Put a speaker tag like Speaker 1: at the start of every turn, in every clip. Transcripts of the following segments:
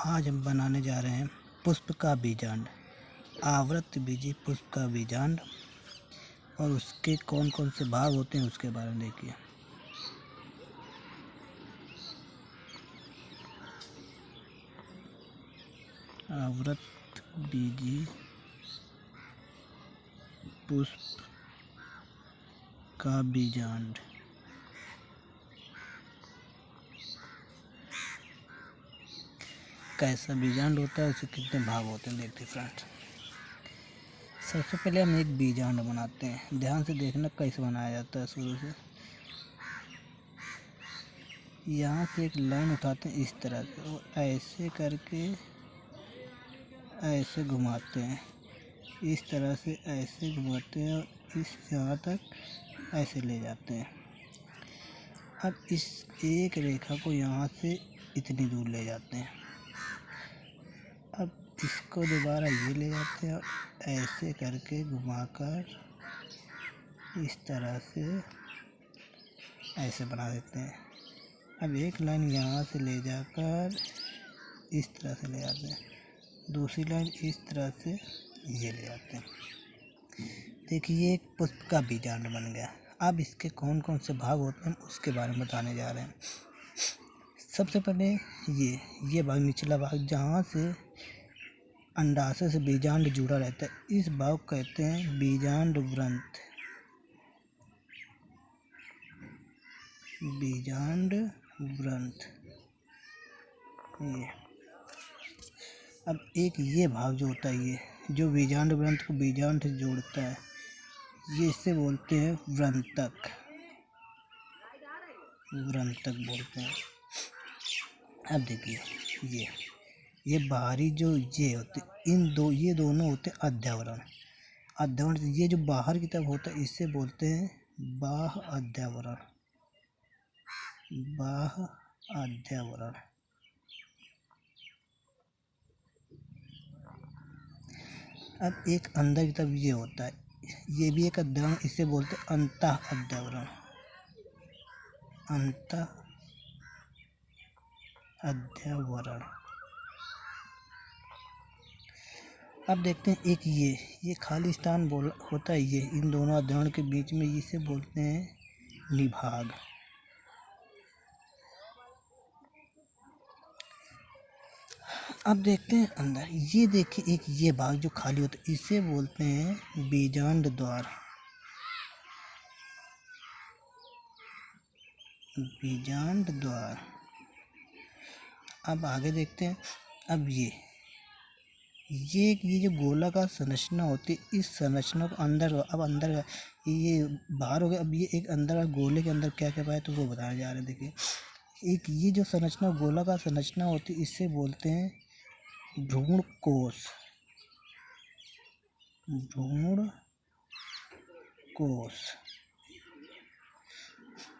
Speaker 1: आज हम बनाने जा रहे हैं पुष्प का बीजांड, आवृत बीजी पुष्प का बीजांड। और उसके कौन कौन से भाग होते हैं उसके बारे में देखिए। आवृत बीजी पुष्प का बीजांड। कैसा बीजांड होता है, उसके कितने भाग होते हैं देखते फ्रेंड्स। सबसे पहले हम एक बीजांड बनाते हैं। ध्यान से देखना कैसे बनाया जाता है। शुरू से यहाँ से एक लाइन उठाते हैं इस तरह से और ऐसे करके ऐसे घुमाते हैं, इस तरह से ऐसे घुमाते हैं और इस यहाँ तक ऐसे ले जाते हैं। अब इस एक रेखा को यहाँ से इतनी दूर ले जाते हैं। अब इसको दोबारा ये ले जाते हैं और ऐसे करके घुमाकर इस तरह से ऐसे बना देते हैं। अब एक लाइन यहाँ से ले जाकर इस तरह से ले जाते हैं, दूसरी लाइन इस तरह से ये ले जाते हैं। देखिए एक पुष्प का बीजांड बन गया। अब इसके कौन कौन से भाग होते हैं उसके बारे में बताने जा रहे हैं। सबसे पहले ये भाग, निचला भाग जहाँ से अंडाशय से बीजांड जुड़ा रहता है, इस भाग को कहते हैं बीजांड व्रंत। बीजांड व्रंत ये। अब एक ये भाग जो होता है, ये जो बीजांड व्रंत को बीजांड से जोड़ता है, ये इससे बोलते हैं व्रंतक। व्रंतक बोलते हैं। अब देखिए ये बाहरी जो ये होते, ये दोनों होते अध्यावरण। अध्यावरण ये जो बाहर की तरफ होता है इससे बोलते हैं बाह्य अध्यावरण। बाह्य अध्यावरण। अब एक अंदर की तरफ ये होता है, ये भी एक अध्यावरण, इससे बोलते हैं अंतः अध्यावरण। अंतः अध्यावरण। अब देखते हैं एक ये खाली स्थान होता है, ये इन दोनों अध्यावरण के बीच में, इसे बोलते हैं निभाग। अब देखते हैं अंदर, ये देखिए एक ये भाग जो खाली होता है इसे बोलते हैं बीजांड द्वार। बीजांड द्वार। अब आगे देखते हैं। अब ये जो गोलाकार संरचना होती है, इस संरचना को अंदर, अब अंदर ये बाहर हो गया, अब ये एक अंदर गोले के अंदर क्या क्या पाए तो वो बताया जा रहा है। देखिए एक ये जो संरचना गोलाकार संरचना होती है इससे बोलते हैं भ्रूण कोश। भ्रूण कोश।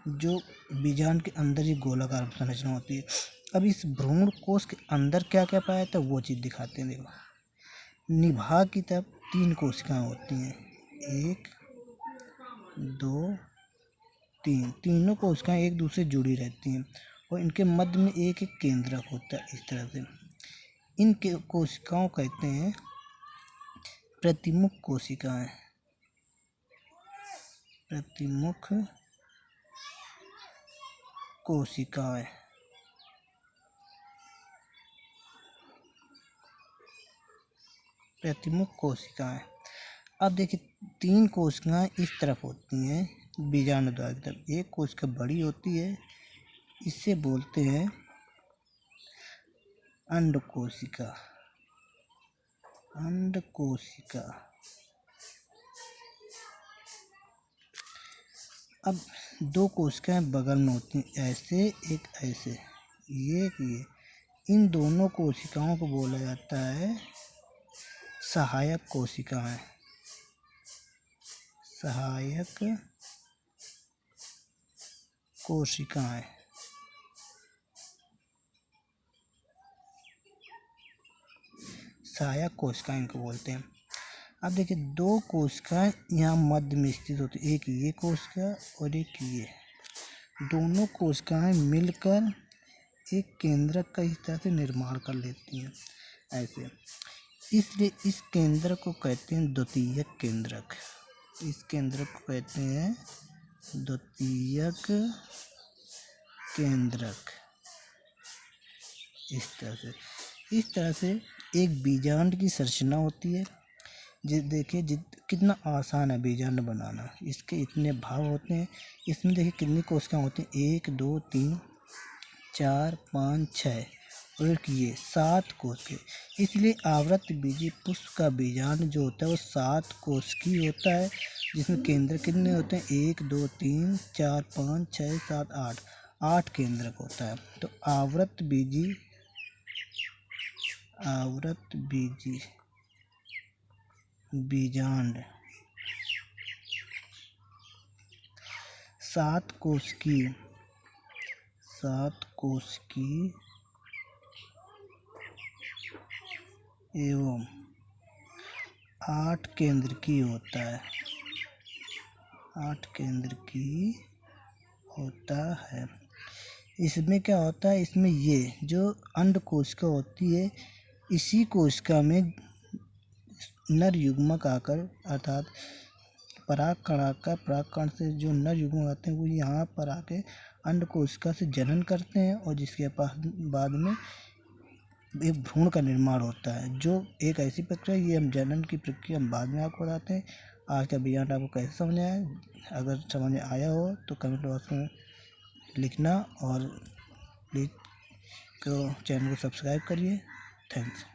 Speaker 1: जो बीजांड के अंदर ये गोलाकार संरचना होती है। अब इस भ्रूण कोश के अंदर क्या क्या पाया था वो चीज़ दिखाते हैं। देखो निभाग की तरफ 3 कोशिकाएं होती हैं, 1 2 3। तीनों कोशिकाएं एक दूसरे जुड़ी रहती हैं और इनके मध्य में एक एक केंद्रक होता है। इस तरह से इन कोशिकाओं कहते हैं प्रतिमुख कोशिकाएं। प्रतिमुख कोशिकाएं। प्रतिमुख कोशिकाएं। अब देखिए 3 कोशिकाएं इस तरफ होती हैं बीजांड द्वार की तरफ। एक कोशिका बड़ी होती है, इससे बोलते हैं अंड कोशिका। अंड कोशिका। अब 2 कोशिकाएं बगल में होती हैं, ऐसे एक ऐसे, ये इन दोनों कोशिकाओं को बोला जाता है सहायक कोशिकाएं। सहायक कोशिकाएं। सहायक कोशिकाएं इनको बोलते हैं। अब देखिए 2 कोशिकाएं यहाँ मध्य में स्थित होती है, एक ये कोशिका और एक ये। दोनों कोशिकाएं मिलकर एक केंद्रक का इस तरह से निर्माण कर लेती हैं ऐसे। इसलिए इस केंद्रक को कहते हैं द्वितीयक केंद्रक। इस केंद्रक को कहते हैं द्वितीयक केंद्रक। इस तरह से एक बीजांड की संरचना होती है। देखिए कितना आसान है बीजांड बनाना। इसके इतने भाग होते हैं। इसमें देखिए कितनी कोशिकाएं होती हैं, 1 2 3 4 5 6 और ये 7 कोशिकाएं। इसलिए आवृतबीजी पुष्प का बीजांड जो होता है वो 7 कोशिकीय होता है, जिसमें केंद्र कितने होते हैं, 1 2 3 4 5 6 7 8 केंद्रक होता है। तो आवृतबीजी बीजांड 7 कोशिकीय एवं 8 केंद्रकीय होता है। 8 केंद्रकीय होता है। इसमें क्या होता है, इसमें ये जो अंड कोशिका होती है, इसी कोशिका में नर युग्मक आकर अर्थात परागकण आकर, परागकण से जो नर युग्मक आते हैं वो यहाँ पर आके अंड कोशिका से जनन करते हैं और जिसके बाद में एक भ्रूण का निर्माण होता है, जो एक ऐसी प्रक्रिया, ये हम जनन की प्रक्रिया हम बाद में आपको बताते हैं। आज का बीजांड आपको कैसे समझ आया? अगर समझ में आया हो तो कमेंट बॉक्स में लिखना और प्लीज़ चैनल को सब्सक्राइब करिए। थैंक्स।